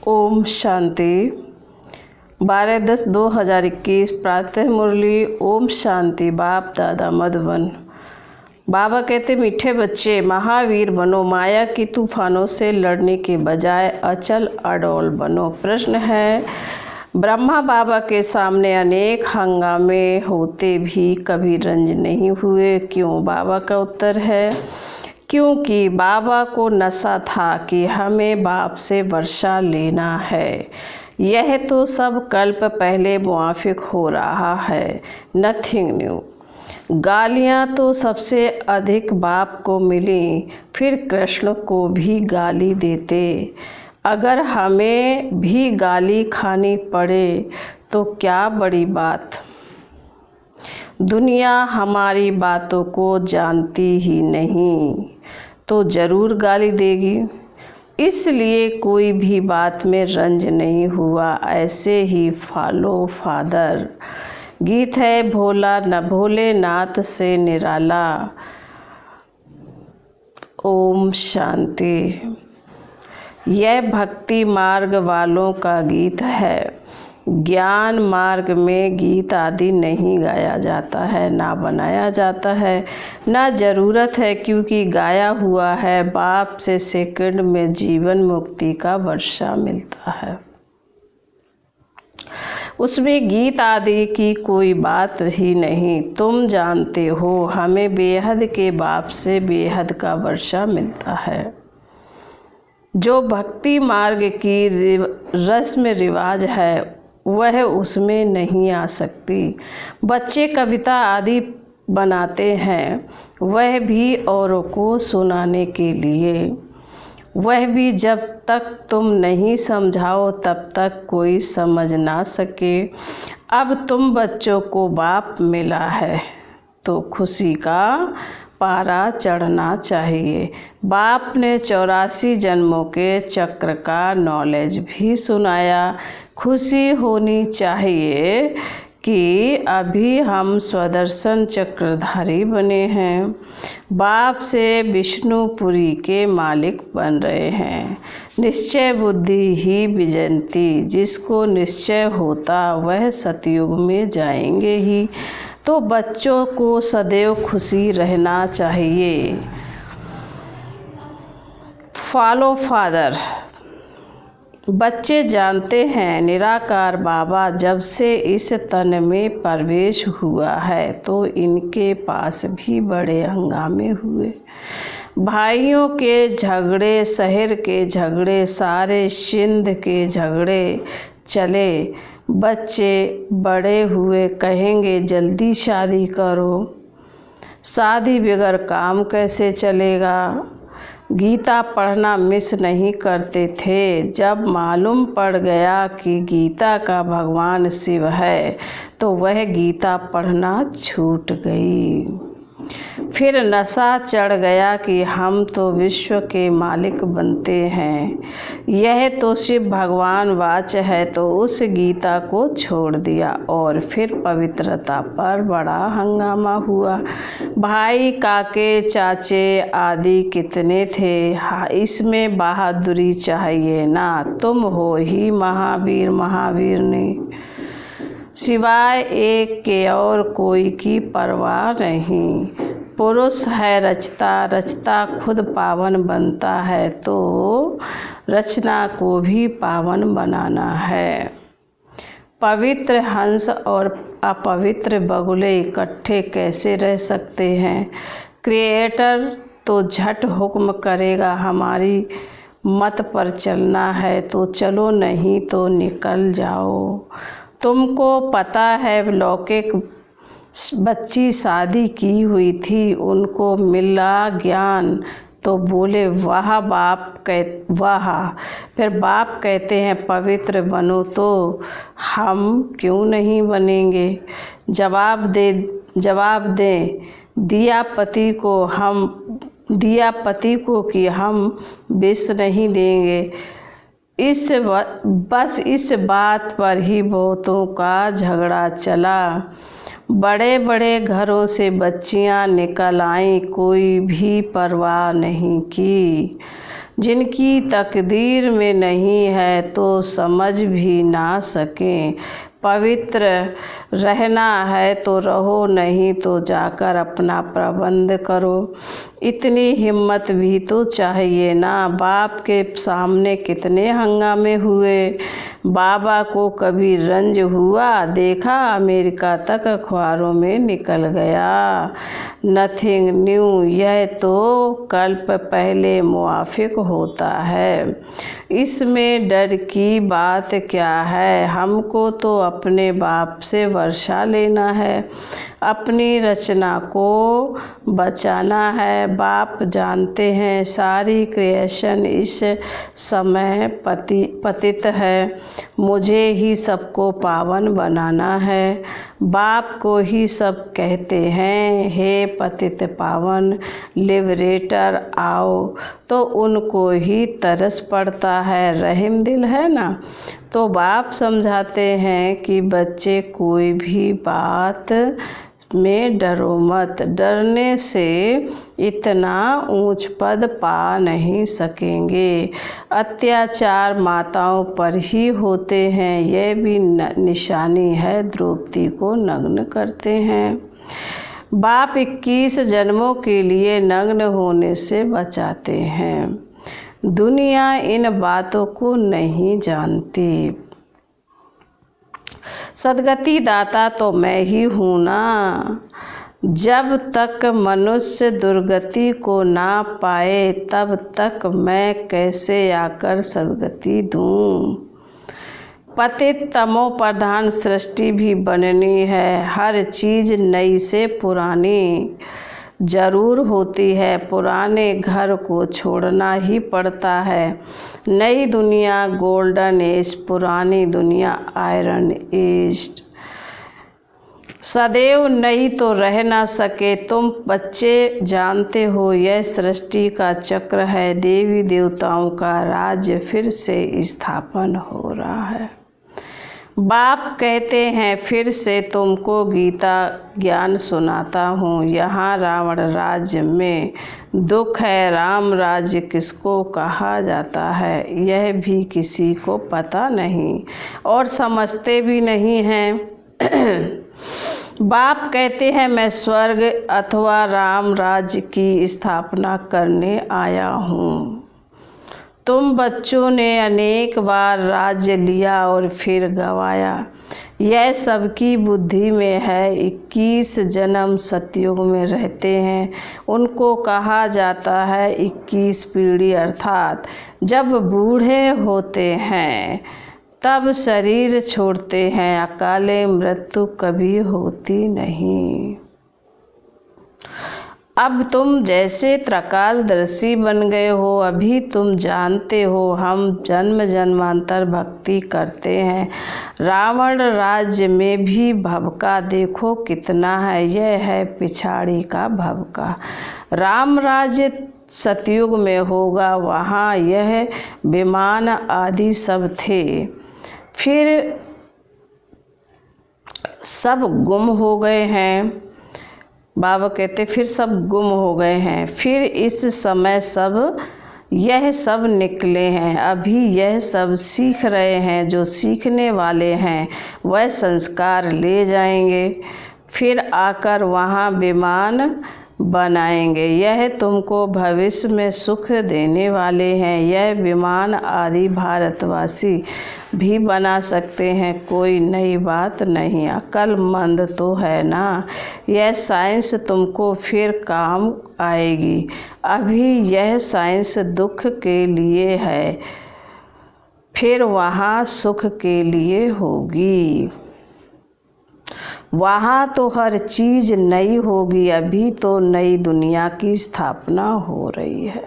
ओम शांति। 12/10/2021 प्रातः मुरली। ओम शांति। बाप दादा मधुबन। बाबा कहते, मीठे बच्चे महावीर बनो, माया की तूफानों से लड़ने के बजाय अचल अडोल बनो। प्रश्न है, ब्रह्मा बाबा के सामने अनेक हंगामे होते भी कभी रंज नहीं हुए, क्यों? बाबा का उत्तर है, क्योंकि बाबा को नशा था कि हमें बाप से वर्षा लेना है। यह तो सब कल्प पहले मुआफिक हो रहा है, नथिंग न्यू। गालियाँ तो सबसे अधिक बाप को मिली, फिर कृष्ण को भी गाली देते। अगर हमें भी गाली खानी पड़े तो क्या बड़ी बात। दुनिया हमारी बातों को जानती ही नहीं तो ज़रूर गाली देगी, इसलिए कोई भी बात में रंज नहीं हुआ। ऐसे ही फॉलो फादर। गीत है, भोला न भोलेनाथ से निराला। ओम शांति। यह भक्ति मार्ग वालों का गीत है। ज्ञान मार्ग में गीत आदि नहीं गाया जाता है, ना बनाया जाता है, ना ज़रूरत है, क्योंकि गाया हुआ है बाप से सेकंड में जीवन मुक्ति का वर्षा मिलता है। उसमें गीत आदि की कोई बात ही नहीं। तुम जानते हो, हमें बेहद के बाप से बेहद का वर्षा मिलता है। जो भक्ति मार्ग की रस्म रिवाज है वह उसमें नहीं आ सकती। बच्चे कविता आदि बनाते हैं, वह भी औरों को सुनाने के लिए। वह भी जब तक तुम नहीं समझाओ तब तक कोई समझ ना सके। अब तुम बच्चों को बाप मिला है तो खुशी का पारा चढ़ना चाहिए। बाप ने 84 जन्मों के चक्र का नॉलेज भी सुनाया। खुशी होनी चाहिए कि अभी हम स्वदर्शन चक्रधारी बने हैं, बाप से विष्णुपुरी के मालिक बन रहे हैं। निश्चय बुद्धि ही विजयंती। जिसको निश्चय होता वह सतयुग में जाएंगे ही। तो बच्चों को सदैव खुशी रहना चाहिए। Follow father. बच्चे जानते हैं, निराकार बाबा जब से इस तन में प्रवेश हुआ है तो इनके पास भी बड़े हंगामे हुए। भाइयों के झगड़े, शहर के झगड़े, सारे सिंध के झगड़े चले। बच्चे बड़े हुए कहेंगे जल्दी शादी करो, शादी बगैर काम कैसे चलेगा। गीता पढ़ना मिस नहीं करते थे। जब मालूम पड़ गया कि गीता का भगवान शिव है तो वह गीता पढ़ना छूट गई। फिर नशा चढ़ गया कि हम तो विश्व के मालिक बनते हैं, यह तो शिव भगवान वाच है, तो उस गीता को छोड़ दिया और फिर पवित्रता पर बड़ा हंगामा हुआ। भाई, काके, चाचे आदि कितने थे, इसमें बहादुरी चाहिए ना। तुम हो ही महावीर, महावीर ने सिवाय एक के और कोई की परवाह नहीं। पुरुष है रचता, रचता खुद पावन बनता है, तो रचना को भी पावन बनाना है। पवित्र हंस और अपवित्र बगुले इकट्ठे कैसे रह सकते हैं? क्रिएटर तो झट हुक्म करेगा, हमारी मत पर चलना है तो चलो, नहीं तो निकल जाओ। तुमको पता है, लौकिक बच्ची शादी की हुई थी, उनको मिला ज्ञान तो बोले वाह बाप, वाह। फिर बाप कहते हैं पवित्र बनो, तो हम क्यों नहीं बनेंगे? जवाब दें दिया पति को कि हम विष नहीं देंगे। बस इस बात पर ही बहुतों का झगड़ा चला। बड़े बड़े घरों से बच्चियां निकल आईं, कोई भी परवाह नहीं की। जिनकी तकदीर में नहीं है तो समझ भी ना सकें। पवित्र रहना है तो रहो, नहीं तो जाकर अपना प्रबंध करो। इतनी हिम्मत भी तो चाहिए ना। बाप के सामने कितने हंगामे हुए। बाबा को कभी रंज हुआ? देखा, अमेरिका तक अखबारों में निकल गया। नथिंग न्यू, यह तो कल्प पहले मुआफिक होता है। इसमें डर की बात क्या है? हमको तो अपने बाप से वर्षा लेना है, अपनी रचना को बचाना है। बाप जानते हैं सारी क्रिएशन इस समय पतित है, मुझे ही सबको पावन बनाना है। बाप को ही सब कहते हैं, हे पतित पावन लिबरेटर आओ, तो उनको ही तरस पड़ता है। रहीम दिल है ना। तो बाप समझाते हैं कि बच्चे कोई भी बात में डरो मत, डरने से इतना ऊंच पद पा नहीं सकेंगे। अत्याचार माताओं पर ही होते हैं, यह भी निशानी है। द्रौपदी को नग्न करते हैं। बाप 21 जन्मों के लिए नग्न होने से बचाते हैं। दुनिया इन बातों को नहीं जानती। सद्गति दाता तो मैं ही हूँ ना। जब तक मनुष्य दुर्गति को ना पाए तब तक मैं कैसे आकर सद्गति दूँ। पतित तमो प्रधान सृष्टि भी बननी है। हर चीज़ नई से पुरानी जरूर होती है। पुराने घर को छोड़ना ही पड़ता है। नई दुनिया गोल्डन एज, पुरानी दुनिया आयरन एज। सदैव नई तो रह ना सके। तुम बच्चे जानते हो यह सृष्टि का चक्र है। देवी देवताओं का राज्य फिर से स्थापन हो रहा है। बाप कहते हैं फिर से तुमको गीता ज्ञान सुनाता हूँ। यहाँ रावण राज्य में दुख है। राम राज्य किसको कहा जाता है यह भी किसी को पता नहीं और समझते भी नहीं हैं। बाप कहते हैं मैं स्वर्ग अथवा राम राज्य की स्थापना करने आया हूँ। तुम बच्चों ने अनेक बार राज्य लिया और फिर गंवाया। यह सबकी बुद्धि में है। 21 जन्म सतयुग में रहते हैं। उनको कहा जाता है 21 पीढ़ी, अर्थात जब बूढ़े होते हैं तब शरीर छोड़ते हैं। अकाले मृत्यु कभी होती नहीं। अब तुम जैसे त्रिकालदर्शी बन गए हो। अभी तुम जानते हो हम जन्म जन्मांतर भक्ति करते हैं। रावण राज्य में भी भवका देखो कितना है। यह है पिछाड़ी का भवका। राम राज्य सतयुग में होगा। वहाँ यह विमान आदि सब थे, फिर सब गुम हो गए हैं। बाबा कहते फिर सब गुम हो गए हैं। फिर इस समय यह सब निकले हैं। अभी यह सब सीख रहे हैं। जो सीखने वाले हैं वह संस्कार ले जाएंगे, फिर आकर वहाँ विमान बनाएंगे। यह तुमको भविष्य में सुख देने वाले हैं। यह विमान आदि भारतवासी भी बना सकते हैं, कोई नई बात नहीं। अक्लमंद तो है ना। यह साइंस तुमको फिर काम आएगी। अभी यह साइंस दुख के लिए है, फिर वहाँ सुख के लिए होगी। वहाँ तो हर चीज़ नई होगी। अभी तो नई दुनिया की स्थापना हो रही है।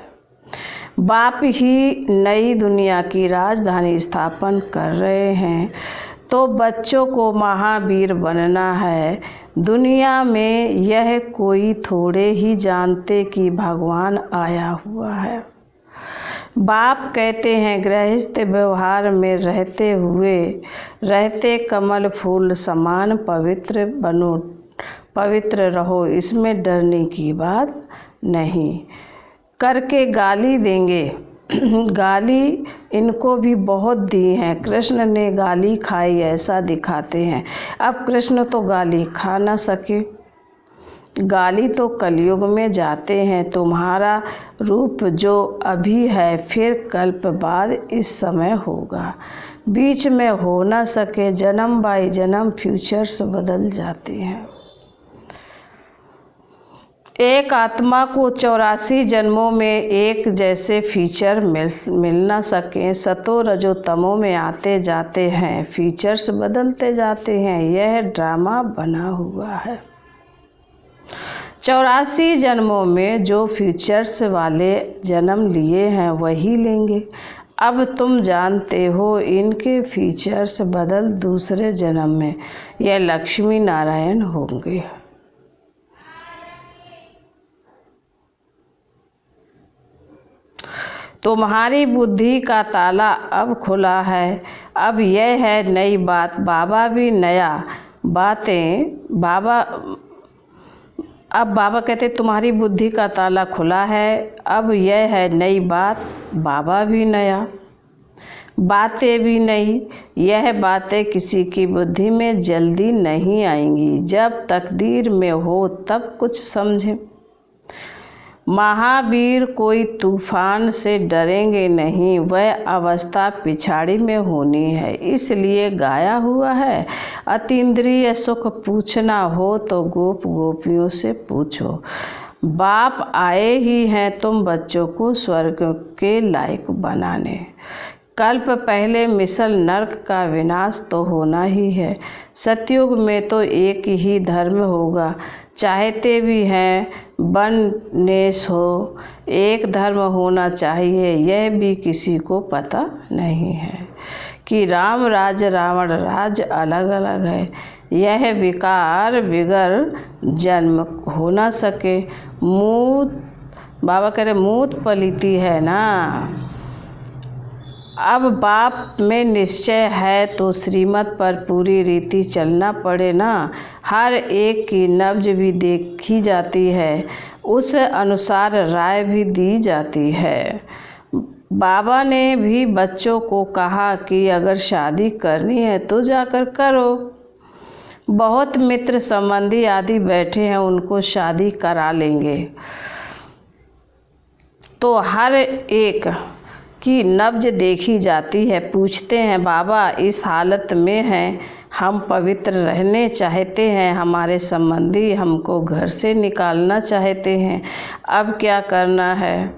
बाप ही नई दुनिया की राजधानी स्थापन कर रहे हैं। तो बच्चों को महावीर बनना है। दुनिया में यह कोई थोड़े ही जानते कि भगवान आया हुआ है। बाप कहते हैं गृहस्थ व्यवहार में रहते कमल फूल समान पवित्र बनो, पवित्र रहो। इसमें डरने की बात नहीं। करके गाली देंगे गाली इनको भी बहुत दी है, कृष्ण ने गाली खाई ऐसा दिखाते हैं। अब कृष्ण तो गाली खा ना सके, गाली तो कलयुग में जाते हैं। तुम्हारा रूप जो अभी है फिर कल्प बाद इस समय होगा, बीच में हो ना सके, जन्म बाई जन्म फ्यूचर्स बदल जाते हैं। एक आत्मा को 84 जन्मों में एक जैसे फीचर मिल ना सके, सतो रजो तमो में आते जाते हैं, फीचर्स बदलते जाते हैं, यह ड्रामा बना हुआ है। 84 जन्मों में जो फीचर्स वाले जन्म लिए हैं वही लेंगे। अब तुम जानते हो इनके फीचर्स बदल दूसरे जन्म में यह लक्ष्मी नारायण होंगे। तुम्हारी बुद्धि का ताला अब खुला है, अब यह है नई बात। बाबा भी नया बातें अब बाबा कहते तुम्हारी बुद्धि का ताला खुला है, अब यह है नई बात। बाबा भी नया, बातें भी नई। यह बातें किसी की बुद्धि में जल्दी नहीं आएंगी, जब तकदीर में हो तब कुछ समझें। महावीर कोई तूफान से डरेंगे नहीं, वह अवस्था पिछाड़ी में होनी है, इसलिए गाया हुआ है। अतीन्द्रिय सुख पूछना हो तो गोप गोपियों से पूछो। बाप आए ही हैं तुम बच्चों को स्वर्ग के लायक बनाने। कल्प पहले मिसल नरक का विनाश तो होना ही है। सतयुग में तो एक ही धर्म होगा, चाहते भी हैं बननेस हो, एक धर्म होना चाहिए, यह भी किसी को पता नहीं है कि राम राज रावण राज अलग अलग है। यह विकार बिगर जन्म हो ना सके। मूत बाबा कह रहे मूत पलीती है ना। अब बाप में निश्चय है तो श्रीमत पर पूरी रीति चलना पड़े ना। हर एक की नब्ज भी देखी जाती है, उस अनुसार राय भी दी जाती है। बाबा ने भी बच्चों को कहा कि अगर शादी करनी है तो जाकर करो। बहुत मित्र संबंधी आदि बैठे हैं, उनको शादी करा लेंगे। तो हर एक की नब्ज देखी जाती है, पूछते हैं बाबा इस हालत में हैं, हम पवित्र रहने चाहते हैं, हमारे संबंधी हमको घर से निकालना चाहते हैं, अब क्या करना है?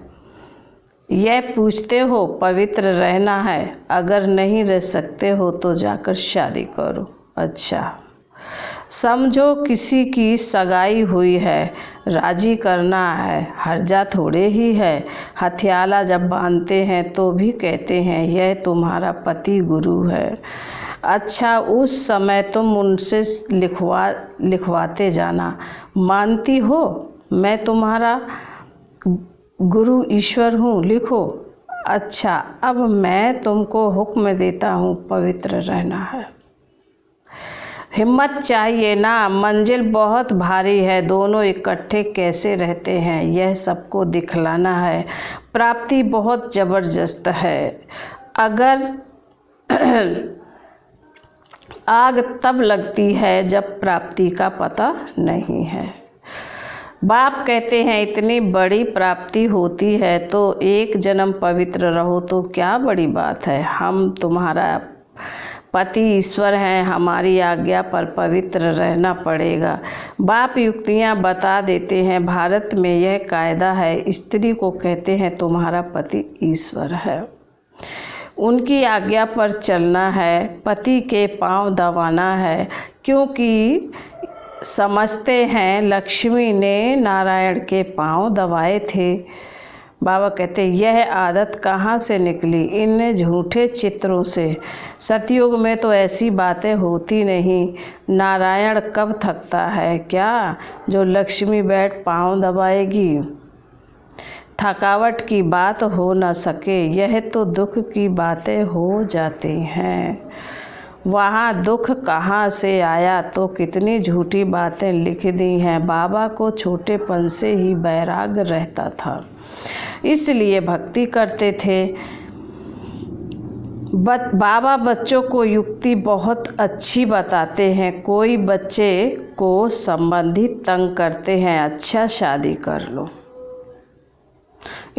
यह पूछते हो। पवित्र रहना है, अगर नहीं रह सकते हो तो जाकर शादी करो। अच्छा, समझो किसी की सगाई हुई है, राजी करना है, हर्जा थोड़े ही है। हथियाला जब बांधते हैं तो भी कहते हैं यह तुम्हारा पति गुरु है। अच्छा, उस समय तुम उनसे लिखवाते जाना, मानती हो मैं तुम्हारा गुरु ईश्वर हूँ, लिखो। अच्छा, अब मैं तुमको हुक्म देता हूँ, पवित्र रहना है। हिम्मत चाहिए ना, मंजिल बहुत भारी है, दोनों इकट्ठे कैसे रहते हैं यह सबको दिखलाना है। प्राप्ति बहुत ज़बरदस्त है, अगर आग तब लगती है जब प्राप्ति का पता नहीं है। बाप कहते हैं इतनी बड़ी प्राप्ति होती है तो एक जन्म पवित्र रहो तो क्या बड़ी बात है। हम तुम्हारा पति ईश्वर हैं, हमारी आज्ञा पर पवित्र रहना पड़ेगा। बाप युक्तियाँ बता देते हैं। भारत में यह कायदा है, स्त्री को कहते हैं तुम्हारा पति ईश्वर है, उनकी आज्ञा पर चलना है, पति के पांव दबाना है, क्योंकि समझते हैं लक्ष्मी ने नारायण के पांव दबाए थे। बाबा कहते यह आदत कहाँ से निकली? इन झूठे चित्रों से। सतयुग में तो ऐसी बातें होती नहीं। नारायण कब थकता है क्या जो लक्ष्मी बैठ पांव दबाएगी? थकावट की बात हो न सके, यह तो दुख की बातें हो जाती हैं। वहाँ दुख कहाँ से आया तो कितनी झूठी बातें लिख दी हैं। बाबा को छोटेपन से ही वैराग रहता था, इसलिए भक्ति करते थे। बाबा बच्चों को युक्ति बहुत अच्छी बताते हैं। कोई बच्चे को संबंधी तंग करते हैं, अच्छा शादी कर लो,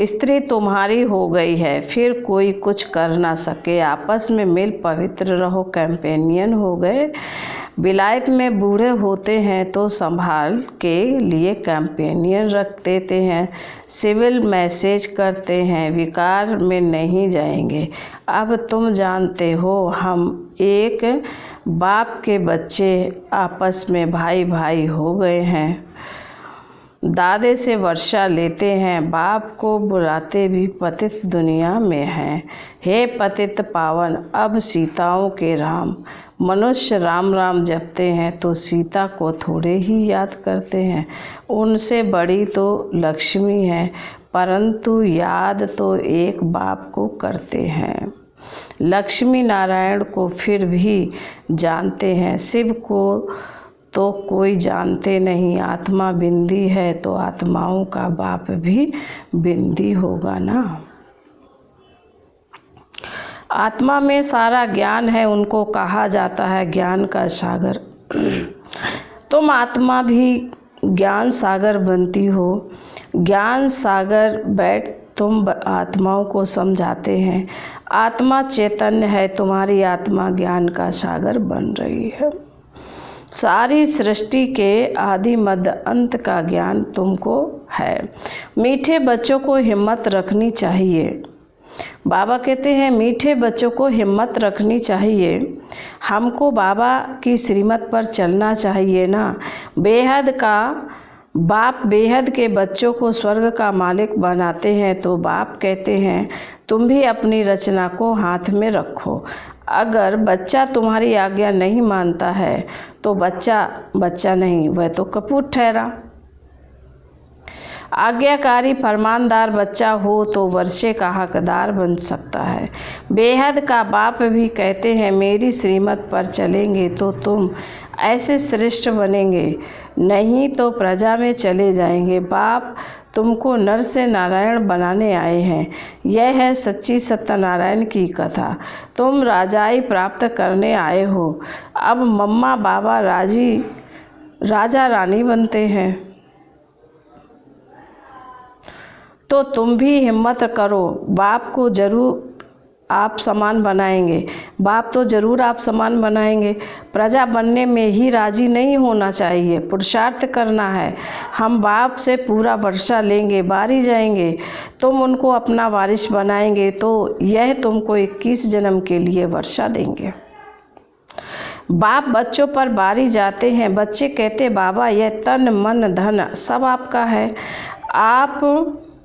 स्त्री तुम्हारी हो गई है, फिर कोई कुछ कर ना सके, आपस में मिल पवित्र रहो, कंपेनियन हो गए। विलायत में बूढ़े होते हैं तो संभाल के लिए कंपेनियन रख देते हैं, सिविल मैसेज करते हैं, विकार में नहीं जाएंगे। अब तुम जानते हो हम एक बाप के बच्चे आपस में भाई भाई हो गए हैं। दादे से वर्षा लेते हैं, बाप को बुलाते भी पतित दुनिया में हैं। हे पतित पावन, अब सीताओं के राम। मनुष्य राम राम जपते हैं तो सीता को थोड़े ही याद करते हैं। उनसे बड़ी तो लक्ष्मी है, परंतु याद तो एक बाप को करते हैं। लक्ष्मी नारायण को फिर भी जानते हैं, शिव को तो कोई जानते नहीं। आत्मा बिंदी है तो आत्माओं का बाप भी बिंदी होगा ना। आत्मा में सारा ज्ञान है, उनको कहा जाता है ज्ञान का सागर। तुम आत्मा भी ज्ञान सागर बनती हो। ज्ञान सागर बैठ तुम आत्माओं को समझाते हैं। आत्मा चैतन्य है, तुम्हारी आत्मा ज्ञान का सागर बन रही है। सारी सृष्टि के आदि मध्य अंत का ज्ञान तुमको है। मीठे बच्चों को हिम्मत रखनी चाहिए। बाबा कहते हैं मीठे बच्चों को हिम्मत रखनी चाहिए। हमको बाबा की श्रीमत पर चलना चाहिए ना। बेहद का बाप बेहद के बच्चों को स्वर्ग का मालिक बनाते हैं तो बाप कहते हैं तुम भी अपनी रचना को हाथ में रखो। अगर बच्चा तुम्हारी आज्ञा नहीं मानता है तो बच्चा नहीं, वह तो कपूत ठहरा। आज्ञाकारी फरमानदार बच्चा हो तो वर्षे का हकदार बन सकता है। बेहद का बाप भी कहते हैं मेरी श्रीमत पर चलेंगे तो तुम ऐसे श्रेष्ठ बनेंगे, नहीं तो प्रजा में चले जाएंगे। बाप तुमको नर से नारायण बनाने आए हैं। यह है सच्ची सत्यनारायण की कथा। तुम राजाई प्राप्त करने आए हो। अब मम्मा बाबा राजा रानी बनते हैं तो तुम भी हिम्मत करो। बाप को जरूर आप समान बनाएंगे। बाप तो ज़रूर आप समान बनाएंगे। प्रजा बनने में ही राजी नहीं होना चाहिए, पुरुषार्थ करना है। हम बाप से पूरा वर्षा लेंगे, बारी जाएंगे, तुम उनको अपना वारिस बनाएंगे तो यह तुमको 21 जन्म के लिए वर्षा देंगे। बाप बच्चों पर बारी जाते हैं। बच्चे कहते बाबा यह तन मन धन सब आपका है। आप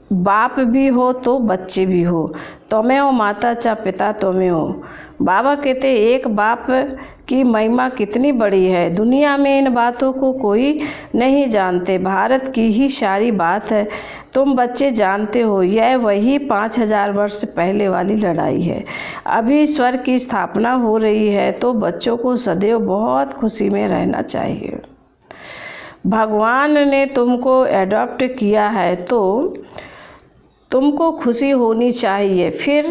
बाप भी हो तो बच्चे भी हो। त्वमेव माता च पिता त्वमेव। बाबा कहते एक बाप की महिमा कितनी बड़ी है। दुनिया में इन बातों को कोई नहीं जानते। भारत की ही सारी बात है, तुम बच्चे जानते हो। यह वही 5000 वर्ष पहले वाली लड़ाई है। अभी स्वर्ग की स्थापना हो रही है तो बच्चों को सदैव बहुत खुशी में रहना चाहिए। भगवान ने तुमको एडॉप्ट किया है तो तुमको खुशी होनी चाहिए। फिर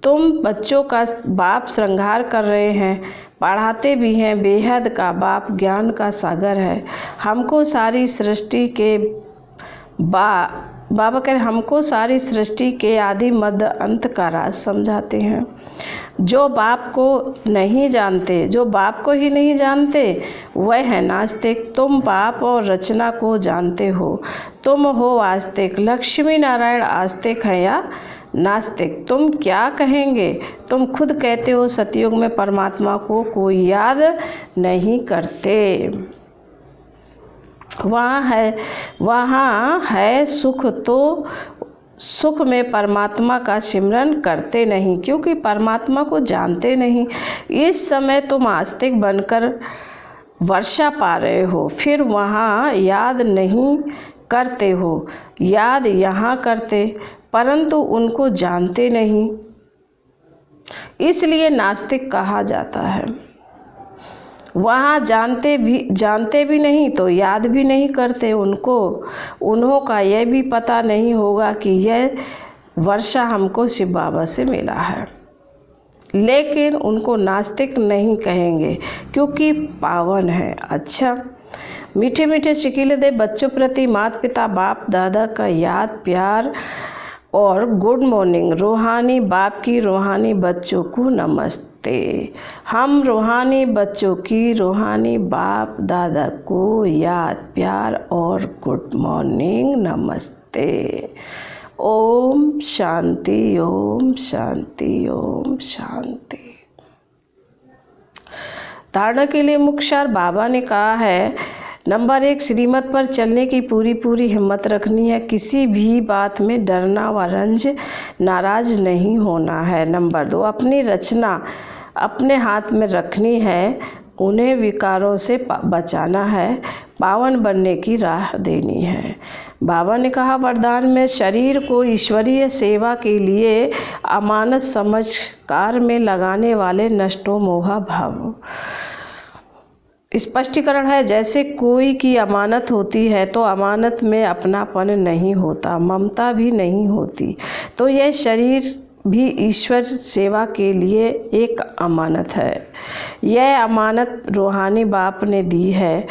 तुम बच्चों का बाप श्रृंगार कर रहे हैं, पढ़ाते भी हैं। बेहद का बाप ज्ञान का सागर है। हमको सारी सृष्टि के बाबा कह हमको सारी सृष्टि के आदि मध्य अंत का राज समझाते हैं। जो बाप को नहीं जानते, जो बाप को ही नहीं जानते वह है नास्तिक। तुम बाप और रचना को जानते हो, तुम हो आस्तिक। लक्ष्मी नारायण आस्तिक हैं या नास्तिक, तुम क्या कहेंगे? तुम खुद कहते हो सतयुग में परमात्मा को कोई याद नहीं करते। वहाँ है सुख तो सुख में परमात्मा का सिमरन करते नहीं, क्योंकि परमात्मा को जानते नहीं। इस समय तुम आस्तिक बनकर वर्षा पा रहे हो, फिर वहाँ याद नहीं करते हो। याद यहाँ करते, परंतु उनको जानते नहीं, इसलिए नास्तिक कहा जाता है। वहाँ जानते भी नहीं तो याद भी नहीं करते। उन्हों का यह भी पता नहीं होगा कि यह वर्षा हमको शिव बाबा से मिला है, लेकिन उनको नास्तिक नहीं कहेंगे क्योंकि पावन है। अच्छा, मीठे मीठे शिकीले दे बच्चों प्रति माता पिता बाप दादा का याद प्यार और गुड मॉर्निंग। रूहानी बाप की रूहानी बच्चों को नमस्ते। हम रूहानी बच्चों की रूहानी बाप दादा को याद प्यार और गुड मॉर्निंग नमस्ते। ओम शांति ओम शांति ओम शांति। धारणा के लिए मुख्य सार बाबा ने कहा है, नंबर 1, श्रीमत पर चलने की पूरी हिम्मत रखनी है। किसी भी बात में डरना व रंज नाराज नहीं होना है। नंबर 2, अपनी रचना अपने हाथ में रखनी है, उन्हें विकारों से बचाना है, पावन बनने की राह देनी है। बाबा ने कहा वरदान में, शरीर को ईश्वरीय सेवा के लिए अमानत समझ कार्य में लगाने वाले नष्टो मोहा भाव। स्पष्टीकरण है, जैसे कोई की अमानत होती है तो अमानत में अपनापन नहीं होता, ममता भी नहीं होती, तो यह शरीर भी ईश्वर सेवा के लिए एक अमानत है। यह अमानत रूहानी बाप ने दी है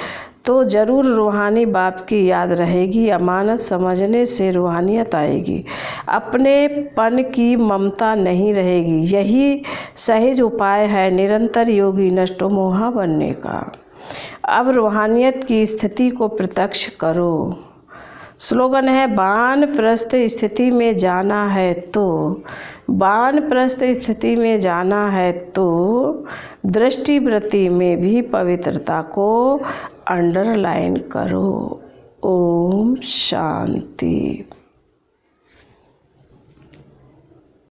तो ज़रूर रूहानी बाप की याद रहेगी। अमानत समझने से रूहानियत आएगी, अपनेपन की ममता नहीं रहेगी। यही सहज उपाय है निरंतर योगी नष्टो मोहा बनने का। अब रूहानियत की स्थिति को प्रत्यक्ष करो। स्लोगन है, वानप्रस्थ स्थिति में जाना है तो, वानप्रस्थ स्थिति में जाना है तो दृष्टिवृत्ति में भी पवित्रता को अंडरलाइन करो। ओम शांति।